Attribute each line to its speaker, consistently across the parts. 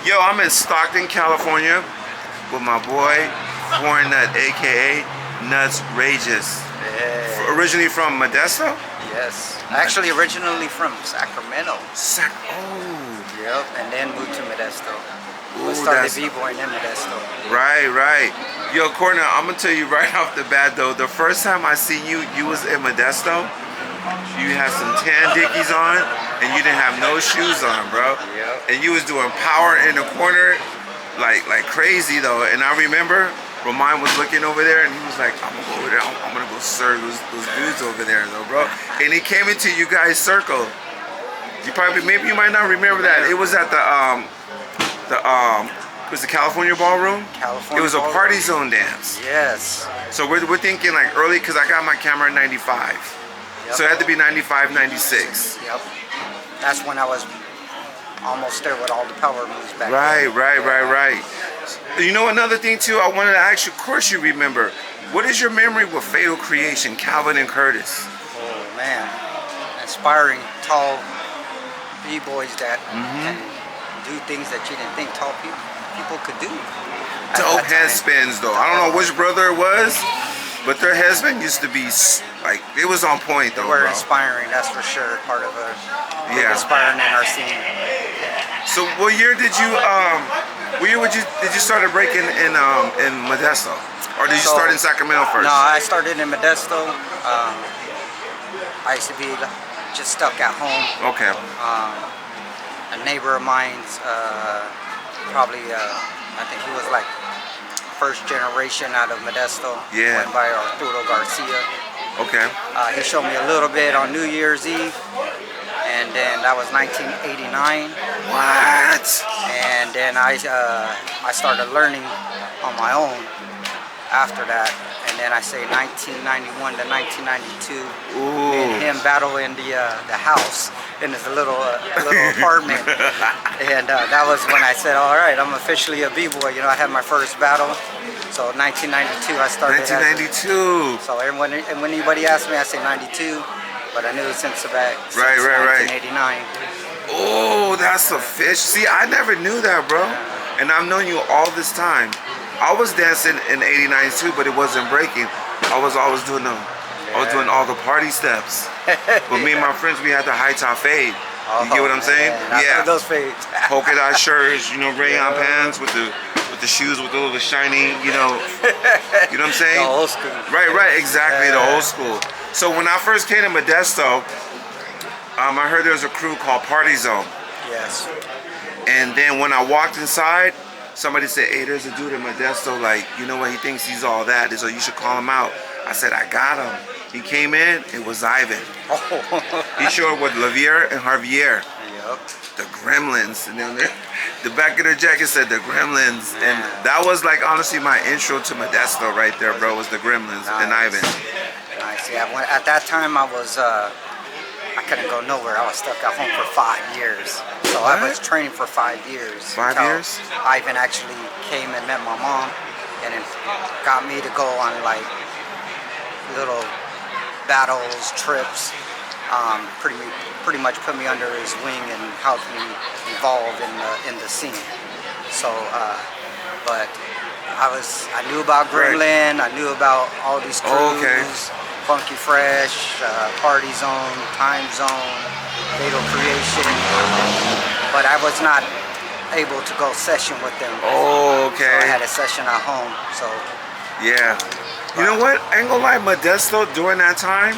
Speaker 1: Yo, I'm in Stockton, California with my boy Kornut, aka Nuts Rageous.
Speaker 2: Yeah.
Speaker 1: Originally from Modesto?
Speaker 2: Yes. Actually, originally from Sacramento.
Speaker 1: Oh.
Speaker 2: Yep. And then moved to Modesto.
Speaker 1: Ooh,
Speaker 2: We started b-boying in Modesto.
Speaker 1: Right. Yo, Kornut, I'm gonna tell you right off the bat though, the first time I see you, you was in Modesto. You had some tan dickies on, and you didn't have no shoes on, bro.
Speaker 2: Yep.
Speaker 1: And you was doing power in the corner, like crazy though. And I remember Roman was looking over there, and he was like, "I'm gonna go over there. I'm gonna go serve those dudes over there, though, bro." And he came into you guys' circle. You probably, maybe you might not remember that. It was at it was the California Ballroom.
Speaker 2: California.
Speaker 1: It was a
Speaker 2: Ballroom.
Speaker 1: party zone dance.
Speaker 2: Yes.
Speaker 1: So we're thinking like early, because I got my camera in 95.
Speaker 2: Yep.
Speaker 1: So it had to be 95, 96.
Speaker 2: Yep. That's when I was almost there with all the power moves back then.
Speaker 1: Right. You know, another thing too, I wanted to ask you, of course you remember, what is your memory with Fatal Creation, Calvin and Curtis?
Speaker 2: Oh man, inspiring tall b-boys that can do things that you didn't think tall people could do.
Speaker 1: Dope headspins though. I don't know which brother it was, but their headspin used to be like, it was on point though,
Speaker 2: We're
Speaker 1: bro.
Speaker 2: inspiring, that's for sure. Part of inspiring in our scene.
Speaker 1: So what year did you did you start breaking in Modesto, or did you start in Sacramento first?
Speaker 2: No, I started in Modesto. I used to be just stuck at home.
Speaker 1: Okay.
Speaker 2: A neighbor of mine's, probably, I think he was like first generation out of Modesto.
Speaker 1: Yeah.
Speaker 2: Went by Arturo Garcia.
Speaker 1: Okay.
Speaker 2: He showed me a little bit on New Year's Eve, and then that was 1989.
Speaker 1: What?
Speaker 2: And then I started learning on my own after that. And then I say 1991 to 1992, me and him battle in the house in his little apartment. And that was when I said, all right, I'm officially a b-boy. You know, I had my first battle. So 1992, I started.
Speaker 1: 1992.
Speaker 2: So when anybody asked me, I say 92, but I knew it since about
Speaker 1: Right.
Speaker 2: 1989.
Speaker 1: Oh, that's a fish. See, I never knew that, bro. And I've known you all this time. I was dancing in '89 too, but it wasn't breaking. I was always doing all the party steps. But me and my friends, we had the high top fade. You get what I'm saying?
Speaker 2: Yeah. Those fades.
Speaker 1: Polka dot shirts, you know, rayon pants with the shoes with the little shiny, you know what I'm saying?
Speaker 2: The old school.
Speaker 1: Right, exactly, the old school. So when I first came to Modesto, I heard there was a crew called Party Zone.
Speaker 2: Yes.
Speaker 1: And then when I walked inside, somebody said, "Hey, there's a dude in Modesto, like, you know what, he thinks he's all that, so you should call him out." I said, "I got him." He came in, it was Ivan. He showed up with Javier and Javier.
Speaker 2: Yep.
Speaker 1: The Gremlins. And then the back of their jacket said the Gremlins. And that was like honestly my intro to Modesto right there, bro, was the Gremlins and Ivan.
Speaker 2: Nice. Yeah, at that time I was, I couldn't go nowhere. I was stuck at home for 5 years. So I was training for 5 years.
Speaker 1: 5 years?
Speaker 2: Ivan actually came and met my mom and then got me to go on like little battles, trips. Pretty much put me under his wing and helped me evolve in the scene. So, but I knew about Gremlin, I knew about all these crews, Funky Fresh, Party Zone, Time Zone, Fatal Creation, but I was not able to go session with them.
Speaker 1: Oh, okay.
Speaker 2: So I had a session at home. So
Speaker 1: yeah. You know what? I ain't gonna lie, Modesto during that time,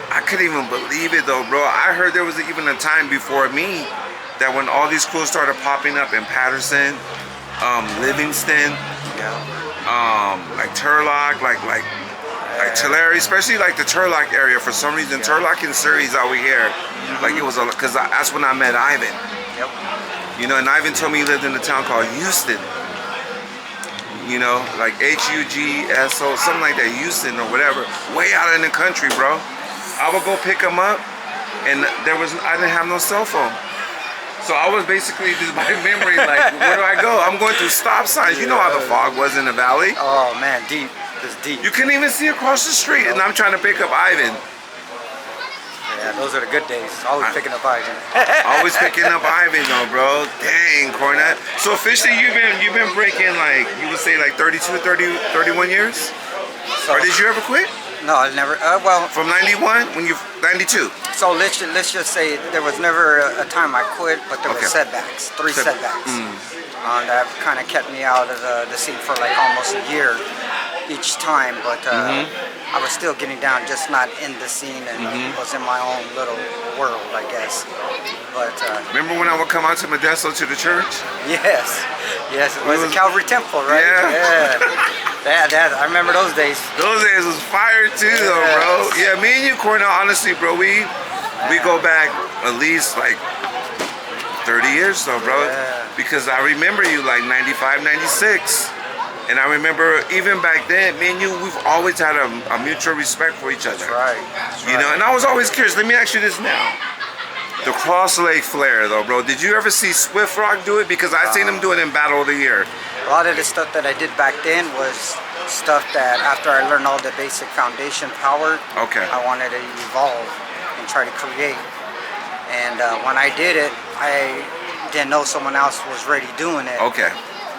Speaker 1: I couldn't even believe it though, bro. I heard there was even a time before me that when all these crews started popping up in Patterson, Livingston, like Turlock, like Tulare, especially like the Turlock area. For some reason, Turlock and Surrey's over here. Like it was, because that's when I met Ivan.
Speaker 2: Yep.
Speaker 1: You know, and Ivan told me he lived in a town called Houston. You know, like Hugso, something like that, Houston or whatever, way out in the country, bro. I would go pick him up, and I didn't have no cell phone. So I was basically just by memory, like, where do I go? I'm going through stop signs. You know how the fog was in the valley.
Speaker 2: Oh man, deep. It's deep.
Speaker 1: You couldn't even see across the street, and I'm trying to pick up Ivan.
Speaker 2: Yeah, those are the good days. Always picking up Ivan.
Speaker 1: Always picking up Ivan though, bro. Dang, Kornut. So officially you've been breaking like, you would say like 32, 30, 31 years? Or did you ever quit?
Speaker 2: No, I never. Well,
Speaker 1: From 91 when you 92?
Speaker 2: so let's just say there was never a time I quit, but there were setbacks, three setbacks. That kind of kept me out of the scene for like almost a year each time, but I was still getting down, just not in the scene, and was in my own little world, I guess. But
Speaker 1: Remember when I would come out to Modesto to the church?
Speaker 2: yes, it was a Calvary Temple, right? Yeah. I remember those days.
Speaker 1: Those days was fire too, though, bro. Yeah, me and you, Kornut, honestly, bro, we go back at least like 30 years, though, bro.
Speaker 2: Yeah.
Speaker 1: Because I remember you like 95, 96. And I remember even back then, me and you, we've always had a mutual respect for each other.
Speaker 2: That's right.
Speaker 1: You know, and I was always curious. Let me ask you this now. The cross leg flare, though, bro. Did you ever see Swift Rock do it? Because I seen him do it in Battle of the Year.
Speaker 2: A lot of the stuff that I did back then was stuff that after I learned all the basic foundation power, I wanted to evolve and try to create. And when I did it, I didn't know someone else was already doing it.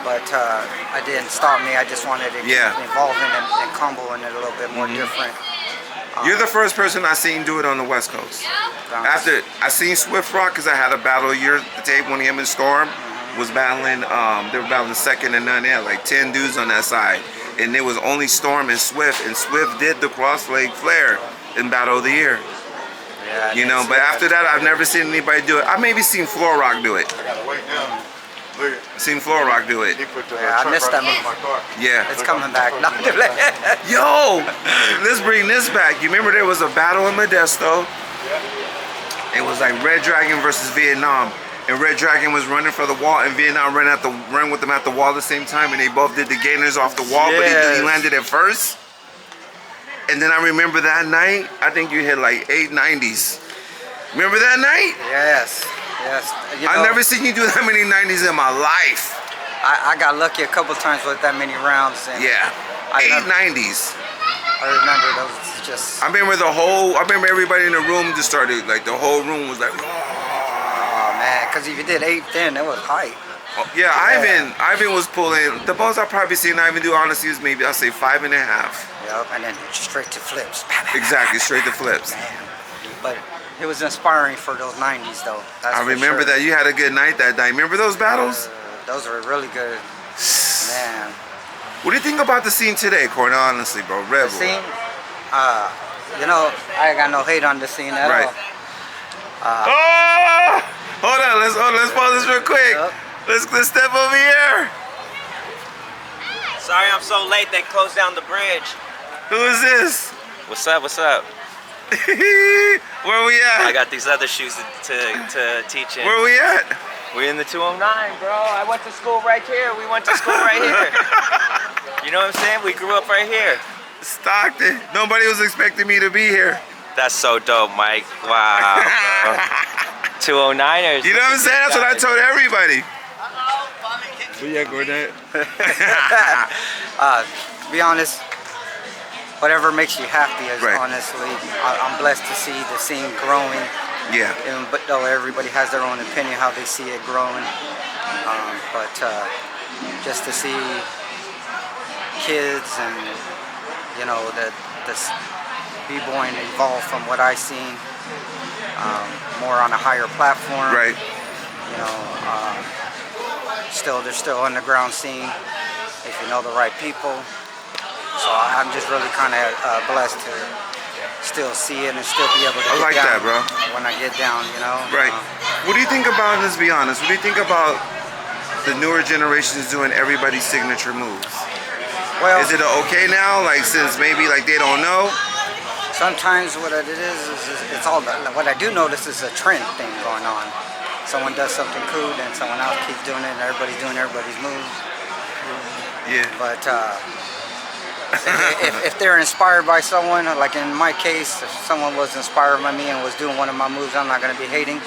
Speaker 2: But I didn't stop me. I just wanted to keep evolving and comboing it a little bit more different.
Speaker 1: You're the first person I seen do it on the West Coast. After I seen Swift Rock, because I had a Battle of the Year tape when him and Storm was battling. They were battling second and none. They had like 10 dudes on that side, and it was only Storm and Swift. And Swift did the cross leg flare in Battle of the Year.
Speaker 2: Yeah,
Speaker 1: you know, but after that, I've never seen anybody do it. I maybe seen Floor Rock do it. Seen Floor Rock do it.
Speaker 2: Yeah, I missed that move.
Speaker 1: Yeah.
Speaker 2: It's coming back.
Speaker 1: Yo, let's bring this back. You remember there was a battle in Modesto? It was like Red Dragon versus Vietnam. And Red Dragon was running for the wall, and Vietnam ran with them at the wall at the same time, and they both did the gainers off the wall, but he landed at first. And then I remember that night, I think you hit like 890s. Remember that night?
Speaker 2: Yes. You know,
Speaker 1: I've never seen you do that many 90s in my life.
Speaker 2: I got lucky a couple times with that many rounds. And
Speaker 1: yeah, 890s.
Speaker 2: I remember those just...
Speaker 1: I remember everybody in the room just started, like the whole room was like...
Speaker 2: Oh man, because if you did 8 then, it was hype.
Speaker 1: Yeah, Ivan was pulling, the most I've probably seen Ivan do, honestly, is maybe, I'll say 5.5.
Speaker 2: Yep, and then straight to flips.
Speaker 1: Exactly, straight to flips.
Speaker 2: Man. But it was inspiring for those 90s, though. That's
Speaker 1: I remember that. You had a good night that night. Remember those battles?
Speaker 2: Those were really good. Man.
Speaker 1: What do you think about the scene today, Kornut, honestly, bro? Rebel.
Speaker 2: The scene? You know, I ain't got no hate on the scene at all.
Speaker 1: Hold on, let's pause this real quick.
Speaker 2: Yep.
Speaker 1: Let's step over here.
Speaker 3: Sorry I'm so late, they closed down the bridge.
Speaker 1: Who is this?
Speaker 3: What's up, what's up?
Speaker 1: Where we at?
Speaker 3: I got these other shoes to teach in.
Speaker 1: Where we at?
Speaker 3: We're in the 209, bro. I went to school right here. We went to school right here. You know what I'm saying? We grew up right here.
Speaker 1: Stockton. Nobody was expecting me to be here.
Speaker 3: That's so dope, Mike. Wow. 209ers.
Speaker 1: You know what I'm saying? That's what I told everybody. But yeah, Kornut.
Speaker 2: To be honest, whatever makes you happy is honestly, I'm blessed to see the scene growing.
Speaker 1: Yeah.
Speaker 2: But though everybody has their own opinion how they see it growing. But just to see kids and, you know, this b-boying evolve from what I've seen, more on a higher platform.
Speaker 1: Right.
Speaker 2: You know, they're still underground scene if you know the right people. So I'm just really kind of blessed to still see it and still be able to get
Speaker 1: like
Speaker 2: down
Speaker 1: that, bro.
Speaker 2: when I get down, you know.
Speaker 1: Right. What do you think about, let's be honest, what do you think about the newer generations doing everybody's signature moves?
Speaker 2: Well,
Speaker 1: is it okay now, like since maybe like they don't know?
Speaker 2: Sometimes what it is it's all, what I do notice is a trend thing going on. Someone does something cool, then someone else keeps doing it, and everybody's doing everybody's moves.
Speaker 1: Yeah.
Speaker 2: But if they're inspired by someone, like in my case, if someone was inspired by me and was doing one of my moves, I'm not going to be hating,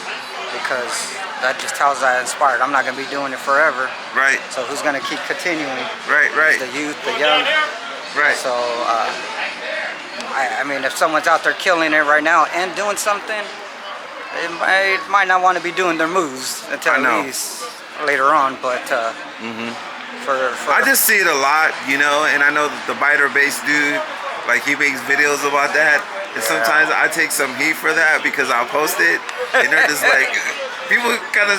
Speaker 2: because that just tells I inspired. I'm not going to be doing it forever.
Speaker 1: Right.
Speaker 2: So who's going to keep continuing?
Speaker 1: Right.
Speaker 2: It's the youth, the young.
Speaker 1: Right.
Speaker 2: So I mean, if someone's out there killing it right now and doing something, it might not want to be doing their moves until
Speaker 1: I know.
Speaker 2: at least later on. But for
Speaker 1: I just see it a lot, you know, and I know that the biter-based dude, like he makes videos about that, and sometimes I take some heat for that because I'll post it, and they're just like, people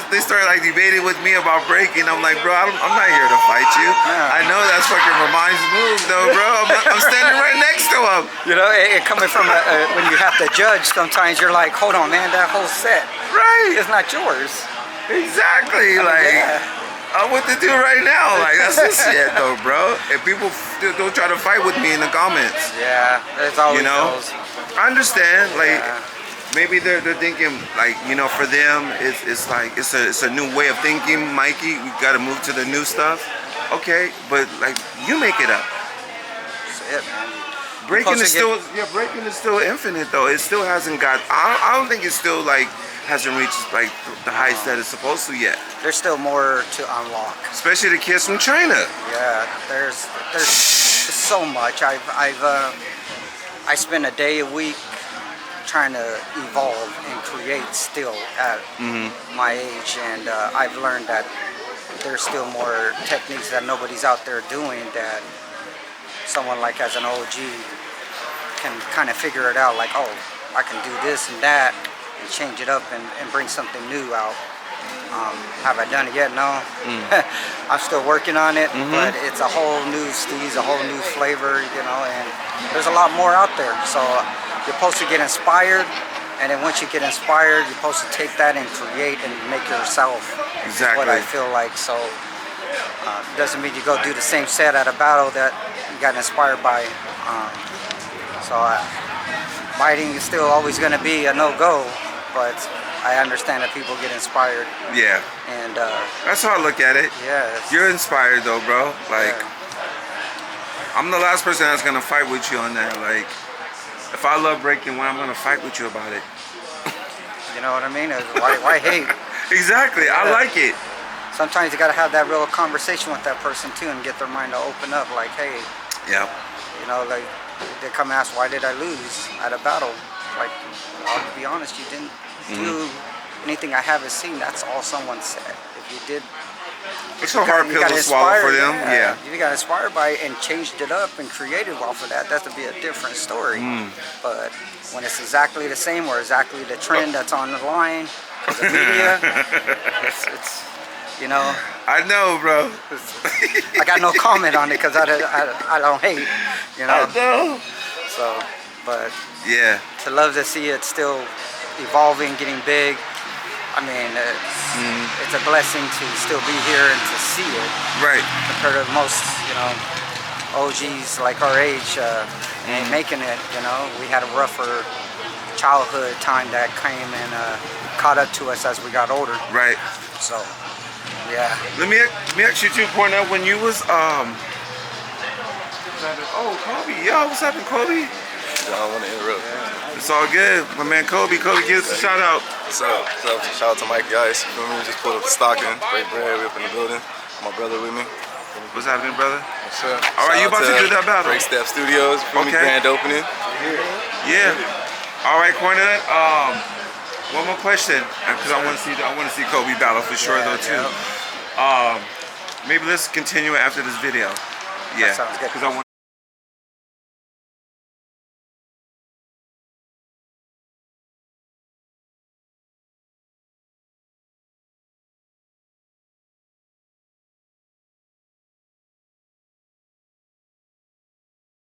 Speaker 1: they start like debating with me about breaking. I'm like, bro, I'm not here to fight you. I know that's fucking Ramon's move, though, bro. I'm standing right next to him.
Speaker 2: you know, it coming from when you have to judge, sometimes you're like, hold on, man, that whole set
Speaker 1: Right.
Speaker 2: is not yours.
Speaker 1: Exactly. What to do right now? Like, that's the shit, though, bro. And people don't try to fight with me in the comments.
Speaker 2: Yeah, it's always
Speaker 1: You know?
Speaker 2: those.
Speaker 1: I understand. Like,
Speaker 2: Yeah.
Speaker 1: maybe they're thinking, like, you know, for them, it's like, it's a new way of thinking, Mikey. We got to move to the new stuff. Okay, but, like, you make it up.
Speaker 2: That's it, man.
Speaker 1: Breaking is
Speaker 2: supposed
Speaker 1: still, breaking is still infinite, though. It still hasn't got, I don't think it's still, like, hasn't reached, like, the heights that it's supposed to yet.
Speaker 2: There's still more to unlock.
Speaker 1: Especially the kids from China.
Speaker 2: Yeah, there's so much. I spend a day a week trying to evolve and create still at my age, and I've learned that there's still more techniques that nobody's out there doing that someone like as an OG can kind of figure it out, like, oh, I can do this and that and change it up and bring something new out. Have I done it yet? No. I'm still working on it, but it's a whole new steez, a whole new flavor, you know, and there's a lot more out there. So you're supposed to get inspired, and then once you get inspired, you're supposed to take that and create and make yourself.
Speaker 1: Exactly.
Speaker 2: What I feel like. So doesn't mean you go do the same set at a battle that you got inspired by. Biting is still always going to be a no-go, but I understand that people get inspired.
Speaker 1: Yeah.
Speaker 2: And
Speaker 1: That's how I look at it.
Speaker 2: yeah,
Speaker 1: You're inspired, though, bro. Like, I'm the last person that's going to fight with you on that. Like, if I love breaking, why I'm going to fight with you about it?
Speaker 2: you know what I mean? Why hate?
Speaker 1: Exactly. I
Speaker 2: Yeah.
Speaker 1: like it.
Speaker 2: Sometimes you got to have that real conversation with that person too, and get their mind to open up. Like, hey,
Speaker 1: Yeah.
Speaker 2: you know, like they come ask, why did I lose at a battle? Like, I'll be honest, you didn't do anything I haven't seen. That's all someone said. If you did,
Speaker 1: It's a hard
Speaker 2: you
Speaker 1: pill
Speaker 2: got
Speaker 1: to swallow for
Speaker 2: inspired,
Speaker 1: them. Yeah.
Speaker 2: You got inspired by it and changed it up and created off of that. That would be a different story. But when it's exactly the same or exactly the trend that's on the line, the media, it's you know,
Speaker 1: I know, bro.
Speaker 2: I got no comment on it because I don't hate, you know.
Speaker 1: I know.
Speaker 2: So, but
Speaker 1: Yeah.
Speaker 2: to love to see it still evolving, getting big. I mean, it's a blessing to still be here and to see it
Speaker 1: Right.
Speaker 2: compared to most, you know, OGs like our age ain't making it. You know, we had a rougher childhood time that came and caught up to us as we got older.
Speaker 1: Right.
Speaker 2: So, yeah.
Speaker 1: Let me ask you too, point out when you was oh, Kobe. Yo, what's happening, Kobe?
Speaker 4: I don't want to interrupt.
Speaker 1: It's all good. My man Kobe. Kobe, give us a shout out.
Speaker 4: What's up? What's up? Shout out to Mikey Ice. You feel me? We just pulled up to Stockton. Great bread. We up in the building. My brother with me.
Speaker 1: What's happening, brother?
Speaker 4: What's up?
Speaker 1: All right, you about to do that battle?
Speaker 4: Break Step Studios. You feel me?
Speaker 1: Okay.
Speaker 4: Grand opening.
Speaker 1: Yeah. All right, Kornut. One more question, because I want to see Kobe battle for sure, though too. Maybe let's continue after this video. Yeah.
Speaker 2: That sounds good.
Speaker 1: Because I want.